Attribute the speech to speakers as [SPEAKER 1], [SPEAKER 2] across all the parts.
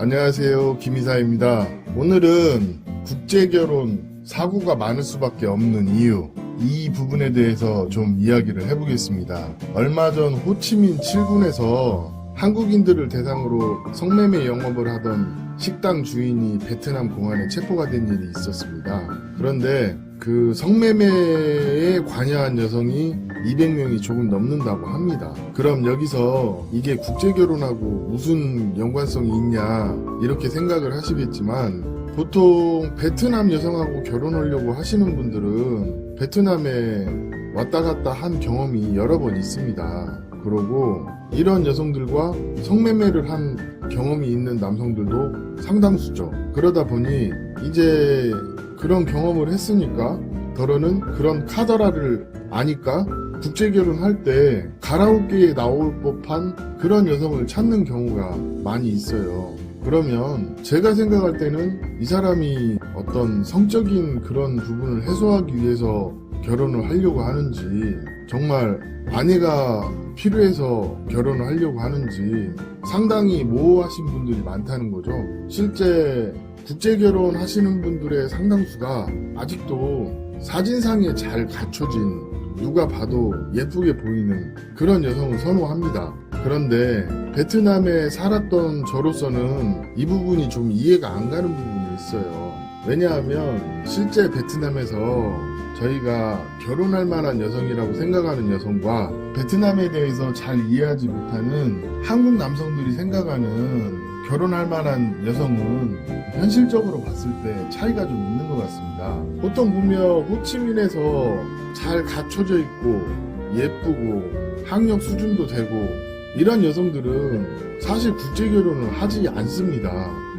[SPEAKER 1] 안녕하세요, 김이사입니다. 오늘은 국제결혼 사고가 많을 수밖에 없는 이유, 이 부분에 대해서 좀 이야기를 해보겠습니다. 얼마 전 호치민 7군에서 한국인들을 대상으로 성매매 영업을 하던 식당 주인이 베트남 공안에 체포가 된 일이 있었습니다. 그런데 그 성매매에 관여한 여성이 200명이 조금 넘는다고 합니다. 그럼 여기서 이게 국제결혼하고 무슨 연관성이 있냐 이렇게 생각을 하시겠지만, 보통 베트남 여성하고 결혼하려고 하시는 분들은 베트남에 왔다 갔다 한 경험이 여러 번 있습니다. 그러고 이런 여성들과 성매매를 한 경험이 있는 남성들도 상당수죠. 그러다 보니 이제 그런 경험을 했으니까 더러는 그런 카더라를 아니까 국제결혼할 때 가라오케에 나올 법한 그런 여성을 찾는 경우가 많이 있어요. 그러면 제가 생각할 때는 이 사람이 어떤 성적인 그런 부분을 해소하기 위해서 결혼을 하려고 하는지, 정말 아내가 필요해서 결혼을 하려고 하는지 상당히 모호하신 분들이 많다는 거죠. 실제 국제결혼 하시는 분들의 상당수가 아직도 사진상에 잘 갖춰진, 누가 봐도 예쁘게 보이는 그런 여성을 선호합니다. 그런데 베트남에 살았던 저로서는 이 부분이 좀 이해가 안 가는 부분이 있어요. 왜냐하면 실제 베트남에서 저희가 결혼할 만한 여성이라고 생각하는 여성과 베트남에 대해서 잘 이해하지 못하는 한국 남성들이 생각하는 결혼할 만한 여성은 현실적으로 봤을 때 차이가 좀 있는 것 같습니다. 보통 보면 호치민에서 잘 갖춰져 있고 예쁘고 학력 수준도 되고 이런 여성들은 사실 국제결혼을 하지 않습니다.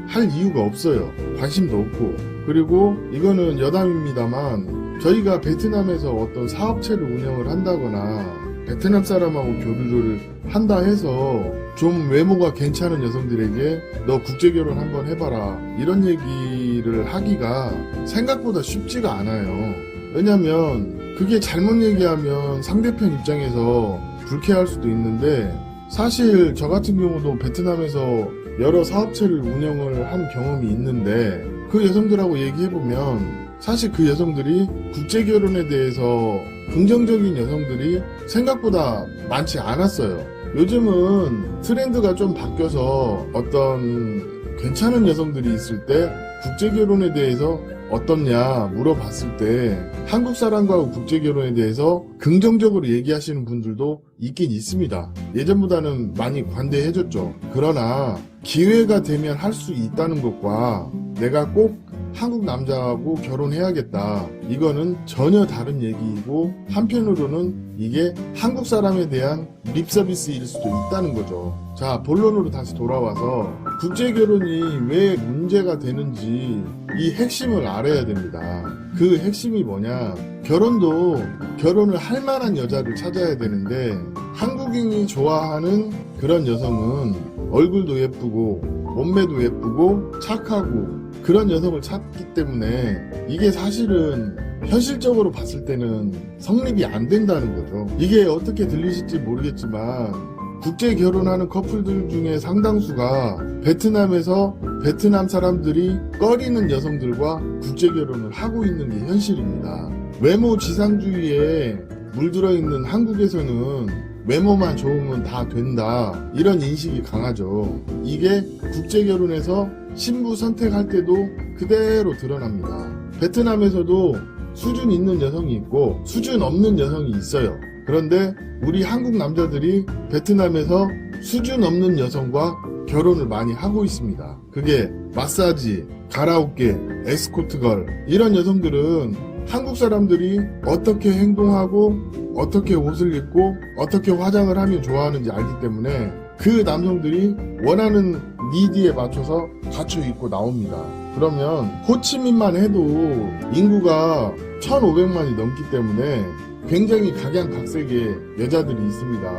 [SPEAKER 1] 할 이유가 없어요. 관심도 없고. 그리고 이거는 여담입니다만, 저희가 베트남에서 어떤 사업체를 운영을 한다거나 베트남 사람하고 교류를 한다 해서 좀 외모가 괜찮은 여성들에게 너 국제결혼 한번 해봐라 이런 얘기를 하기가 생각보다 쉽지가 않아요. 왜냐면 그게 잘못 얘기하면 상대편 입장에서 불쾌할 수도 있는데, 사실 저 같은 경우도 베트남에서 여러 사업체를 운영을 한 경험이 있는데, 그 여성들하고 얘기해보면 사실 그 여성들이 국제결혼에 대해서 긍정적인 여성들이 생각보다 많지 않았어요. 요즘은 트렌드가 좀 바뀌어서 어떤 괜찮은 여성들이 있을 때 국제결혼에 대해서 어떻냐 물어봤을 때 한국 사람과 국제결혼에 대해서 긍정적으로 얘기하시는 분들도 있긴 있습니다. 예전보다는 많이 관대해졌죠. 그러나 기회가 되면 할 수 있다는 것과 내가 꼭 한국 남자하고 결혼해야겠다, 이거는 전혀 다른 얘기이고, 한편으로는 이게 한국 사람에 대한 립서비스일 수도 있다는 거죠. 자, 본론으로 다시 돌아와서 국제결혼이 왜 문제가 되는지 이 핵심을 알아야 됩니다. 그 핵심이 뭐냐, 결혼을 할 만한 여자를 찾아야 되는데, 한국인이 좋아하는 그런 여성은 얼굴도 예쁘고 몸매도 예쁘고 착하고 그런 여성을 찾기 때문에 이게 사실은 현실적으로 봤을 때는 성립이 안 된다는 거죠. 이게 어떻게 들리실지 모르겠지만 국제 결혼하는 커플들 중에 상당수가 베트남에서 베트남 사람들이 꺼리는 여성들과 국제 결혼을 하고 있는 게 현실입니다. 외모 지상주의에 물들어 있는 한국에서는 외모만 좋으면 다 된다, 이런 인식이 강하죠. 이게 국제결혼에서 신부 선택할 때도 그대로 드러납니다. 베트남에서도 수준 있는 여성이 있고 수준 없는 여성이 있어요. 그런데 우리 한국 남자들이 베트남에서 수준 없는 여성과 결혼을 많이 하고 있습니다. 그게 마사지, 가라오케, 에스코트걸, 이런 여성들은 한국 사람들이 어떻게 행동하고 어떻게 옷을 입고 어떻게 화장을 하면 좋아하는지 알기 때문에 그 남성들이 원하는 니드에 맞춰서 갖춰 입고 나옵니다. 그러면 호치민만 해도 인구가 1,500만이 넘기 때문에 굉장히 각양각색의 여자들이 있습니다.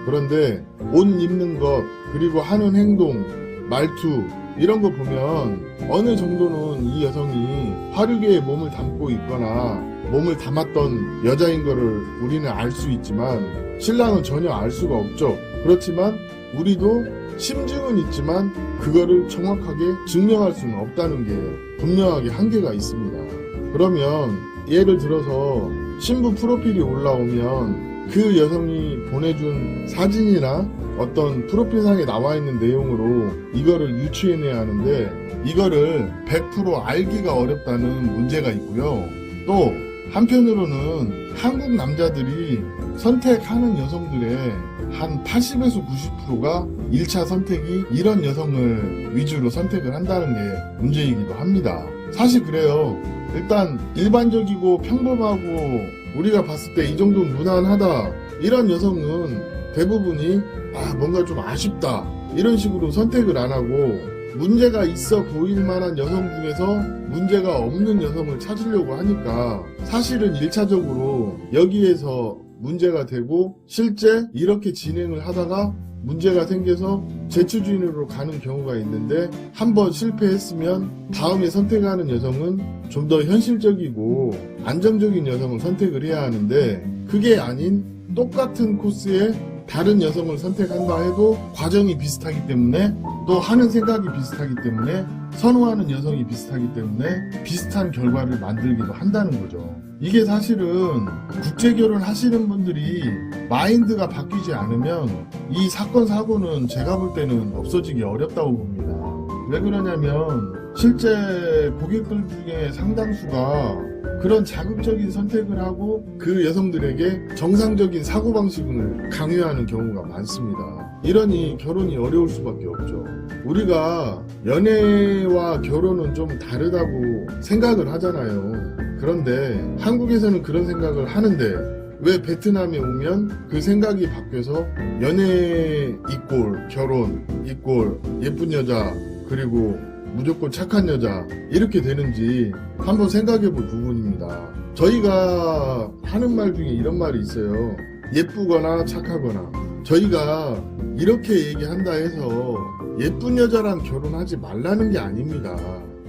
[SPEAKER 1] 그런데 옷 입는 것, 그리고 하는 행동, 말투, 이런 거 보면 어느 정도는 이 여성이 화류계에 몸을 담고 있거나 몸을 담았던 여자인 거를 우리는 알 수 있지만 신랑은 전혀 알 수가 없죠. 그렇지만 우리도 심증은 있지만 그거를 정확하게 증명할 수는 없다는 게 분명하게 한계가 있습니다. 그러면 예를 들어서 신부 프로필이 올라오면 그 여성이 보내준 사진이나 어떤 프로필상에 나와 있는 내용으로 이거를 유추해내야 하는데 이거를 100% 알기가 어렵다는 문제가 있고요. 또 한편으로는 한국 남자들이 선택하는 여성들의 한 80에서 90%가 1차 선택이 이런 여성을 위주로 선택을 한다는 게 문제이기도 합니다. 사실 그래요. 일단 일반적이고 평범하고 우리가 봤을 때 이 정도는 무난하다 이런 여성은 대부분이 뭔가 좀 아쉽다 이런 식으로 선택을 안 하고 문제가 있어 보일 만한 여성 중에서 문제가 없는 여성을 찾으려고 하니까 사실은 1차적으로 여기에서 문제가 되고 실제 이렇게 진행을 하다가 문제가 생겨서 재추진으로 가는 경우가 있는데 한번 실패했으면 다음에 선택하는 여성은 좀 더 현실적이고 안정적인 여성을 선택을 해야 하는데 그게 아닌 똑같은 코스에 다른 여성을 선택한다 해도 과정이 비슷하기 때문에 또 하는 생각이 비슷하기 때문에 선호하는 여성이 비슷하기 때문에 비슷한 결과를 만들기도 한다는 거죠. 이게 사실은 국제결혼 하시는 분들이 마인드가 바뀌지 않으면 이 사건 사고는 제가 볼 때는 없어지기 어렵다고 봅니다. 왜 그러냐면 실제 고객들 중에 상당수가 그런 자극적인 선택을 하고 그 여성들에게 정상적인 사고방식을 강요하는 경우가 많습니다. 이러니 결혼이 어려울 수밖에 없죠. 우리가 연애와 결혼은 좀 다르다고 생각을 하잖아요. 그런데 한국에서는 그런 생각을 하는데 왜 베트남에 오면 그 생각이 바뀌어서 연애 이꼴 결혼 이꼴 예쁜 여자 그리고 무조건 착한 여자 이렇게 되는지 한번 생각해 볼 부분입니다. 저희가 하는 말 중에 이런 말이 있어요. 예쁘거나 착하거나. 저희가 이렇게 얘기한다 해서 예쁜 여자랑 결혼하지 말라는 게 아닙니다.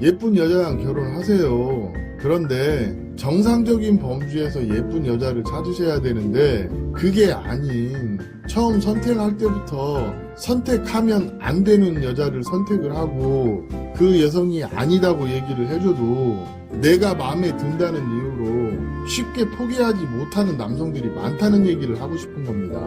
[SPEAKER 1] 예쁜 여자랑 결혼하세요. 그런데 정상적인 범주에서 예쁜 여자를 찾으셔야 되는데 그게 아닌 처음 선택할 때부터 선택하면 안 되는 여자를 선택을 하고 그 여성이 아니다고 얘기를 해줘도 내가 마음에 든다는 이유로 쉽게 포기하지 못하는 남성들이 많다는 얘기를 하고 싶은 겁니다.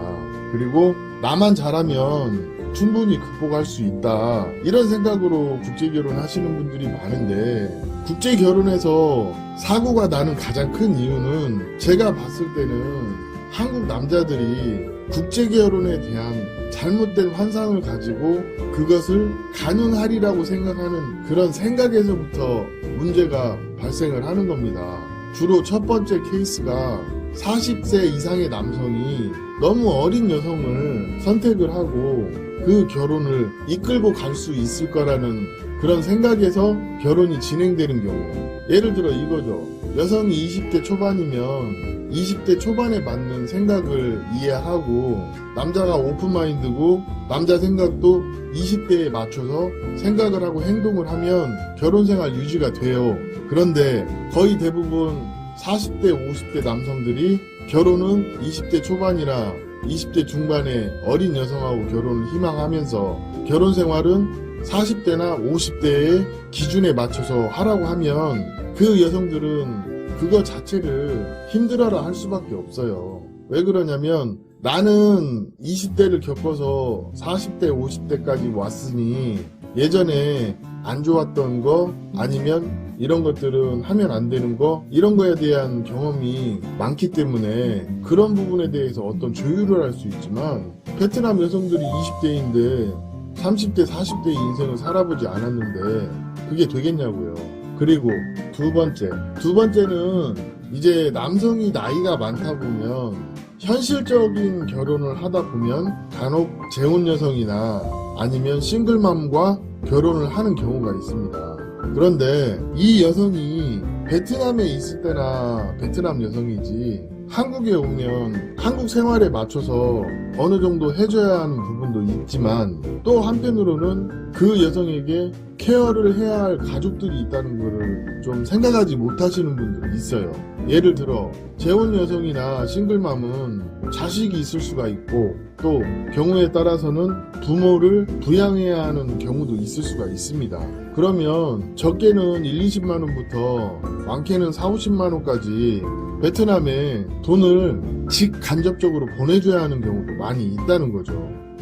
[SPEAKER 1] 그리고 나만 잘하면 충분히 극복할 수 있다 이런 생각으로 국제결혼 하시는 분들이 많은데 국제결혼에서 사고가 나는 가장 큰 이유는 제가 봤을 때는 한국 남자들이 국제결혼에 대한 잘못된 환상을 가지고 그것을 가능하리라고 생각하는 그런 생각에서부터 문제가 발생을 하는 겁니다. 주로 첫 번째 케이스가 40세 이상의 남성이 너무 어린 여성을 선택을 하고 그 결혼을 이끌고 갈 수 있을 거라는 그런 생각에서 결혼이 진행되는 경우. 예를 들어 이거죠. 여성이 20대 초반이면 20대 초반에 맞는 생각을 이해하고 남자가 오픈마인드고 남자 생각도 20대에 맞춰서 생각을 하고 행동을 하면 결혼생활 유지가 돼요. 그런데 거의 대부분 40대 50대 남성들이 결혼은 20대 초반이나 20대 중반에 어린 여성하고 결혼을 희망하면서 결혼생활은 40대나 50대의 기준에 맞춰서 하라고 하면 그 여성들은 그거 자체를 힘들어라 할 수밖에 없어요. 왜 그러냐면 나는 20대를 겪어서 40대 50대까지 왔으니 예전에 안 좋았던 거 아니면 이런 것들은 하면 안 되는 거 이런 거에 대한 경험이 많기 때문에 그런 부분에 대해서 어떤 조율을 할 수 있지만 베트남 여성들이 20대인데 30대 40대의 인생을 살아보지 않았는데 그게 되겠냐고요. 그리고 두 번째는 이제 남성이 나이가 많다 보면 현실적인 결혼을 하다 보면 간혹 재혼 여성이나 아니면 싱글맘과 결혼을 하는 경우가 있습니다. 그런데 이 여성이 베트남에 있을 때나 베트남 여성이지 한국에 오면 한국 생활에 맞춰서 어느 정도 해줘야 하는 부분도 있지만 또 한편으로는 그 여성에게 케어를 해야 할 가족들이 있다는 것을 좀 생각하지 못하시는 분들이 있어요. 예를 들어 재혼 여성이나 싱글맘은 자식이 있을 수가 있고 또 경우에 따라서는 부모를 부양해야 하는 경우도 있을 수가 있습니다. 그러면 적게는 1, 20만 원부터 많게는 4, 50만 원까지 베트남에 돈을 직간접적으로 보내줘야 하는 경우도 많이 있다는 거죠.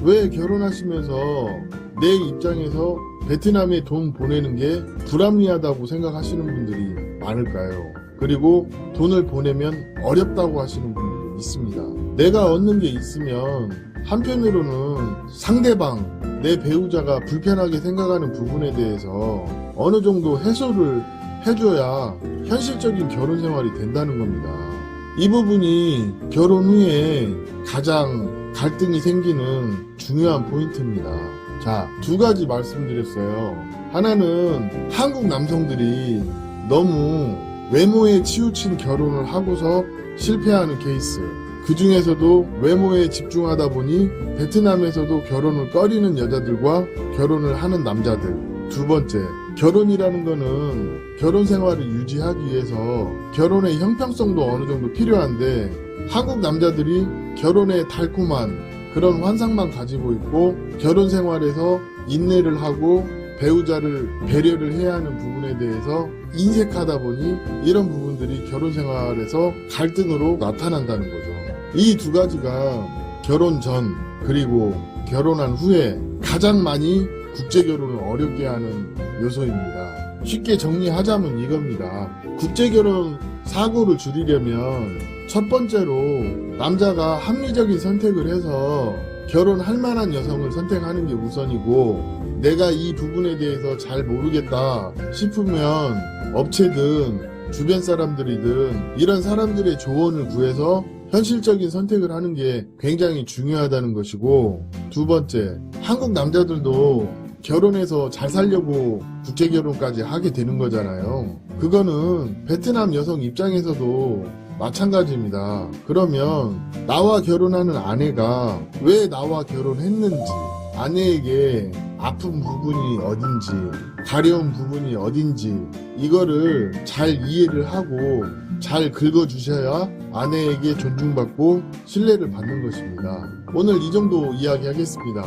[SPEAKER 1] 왜 결혼하시면서 내 입장에서 베트남에 돈 보내는 게 불합리하다고 생각하시는 분들이 많을까요? 그리고 돈을 보내면 어렵다고 하시는 분들도 있습니다. 내가 얻는 게 있으면 한편으로는 상대방, 내 배우자가 불편하게 생각하는 부분에 대해서 어느 정도 해소를 해줘야 현실적인 결혼 생활이 된다는 겁니다. 이 부분이 결혼 후에 가장 갈등이 생기는 중요한 포인트입니다. 자, 두 가지 말씀드렸어요. 하나는 한국 남성들이 너무 외모에 치우친 결혼을 하고서 실패하는 케이스. 그 중에서도 외모에 집중하다 보니 베트남에서도 결혼을 꺼리는 여자들과 결혼을 하는 남자들. 두 번째, 결혼이라는 거는 결혼 생활을 유지하기 위해서 결혼의 형평성도 어느 정도 필요한데 한국 남자들이 결혼의 달콤한 그런 환상만 가지고 있고 결혼 생활에서 인내를 하고 배우자를 배려를 해야 하는 부분에 대해서 인색하다 보니 이런 부분들이 결혼 생활에서 갈등으로 나타난다는 거죠. 이 두 가지가 결혼 전 그리고 결혼한 후에 가장 많이 국제 결혼을 어렵게 하는 요소입니다. 쉽게 정리하자면 이겁니다. 국제 결혼 사고를 줄이려면 첫 번째로 남자가 합리적인 선택을 해서 결혼할 만한 여성을 선택하는 게 우선이고 내가 이 부분에 대해서 잘 모르겠다 싶으면 업체든 주변 사람들이든 이런 사람들의 조언을 구해서 현실적인 선택을 하는 게 굉장히 중요하다는 것이고 두 번째, 한국 남자들도 결혼해서 잘 살려고 국제결혼까지 하게 되는 거잖아요. 그거는 베트남 여성 입장에서도 마찬가지입니다. 그러면 나와 결혼하는 아내가 왜 나와 결혼했는지, 아내에게 아픈 부분이 어딘지, 가려운 부분이 어딘지 이거를 잘 이해를 하고 잘 긁어주셔야 아내에게 존중받고 신뢰를 받는 것입니다. 오늘 이 정도 이야기하겠습니다.